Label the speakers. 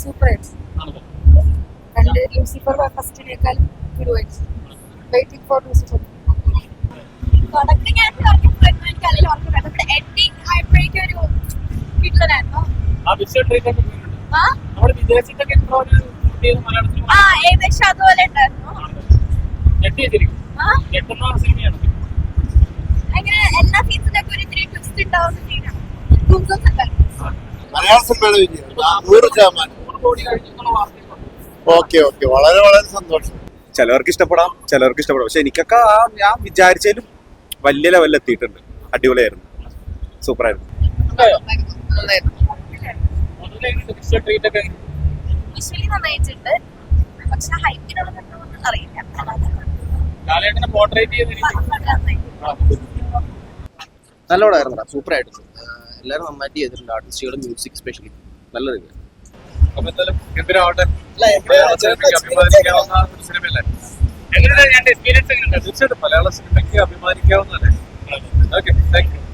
Speaker 1: Super ആയിരുന്നു. കണ്ട് Lucifer ഫസ്റ്റിനേക്കാളും ഗുരുവായിട്ട്. Waiting for Lucifer.
Speaker 2: തുടക്കം ഞാൻ പറഞ്ഞപ്പോഴൊന്നും എനിക്ക് അതിൽ ഓർമ്മ നമ്മുടെ എൻഡിങ് ആയപ്പോഴേക്കും ഒരു ഹിറ്റ്ലറായിരുന്നു. ഏകദേശം അതുപോലെ ഉണ്ടായിരുന്നു. അങ്ങനെ എല്ലാ സീസണിലൊക്കെ ഒരു ഇത്തിരി ട്വിസ്റ്റ് ഉണ്ടാവുന്ന സീനാണ്.
Speaker 3: മലയാള സിനിമയുടെ വിജയം 100%. ഓക്കെ വളരെ വളരെ സന്തോഷം.
Speaker 4: ചിലവർക്ക് ഇഷ്ടപ്പെടാം, ചിലവർക്ക് ഇഷ്ടപ്പെടാം. പക്ഷെ എനിക്കൊക്കെ ഞാൻ വിചാരിച്ചാലും വലിയ ലെവലിൽ എത്തിയിട്ടുണ്ട്. അടിപൊളിയായിരുന്നു, സൂപ്പറായിരുന്നു.
Speaker 2: വിഷ്വലി നന്നായിട്ടുണ്ട്. പക്ഷെ ഹൈപ്പിനുള്ളതൊന്നും അറിയില്ല.
Speaker 5: നല്ലോണായിരുന്നു, സൂപ്പർ ആയിട്ട് എല്ലാവരും നന്നായിട്ട് ചെയ്തിട്ടുണ്ട്. ആർട്ടിസ്റ്റുകൾ, മ്യൂസിക് സ്പെഷ്യലി നല്ല രീതിയിൽ.
Speaker 4: മലയാള സിനിമയ്ക്ക് അഭിമാനിക്കാവുന്ന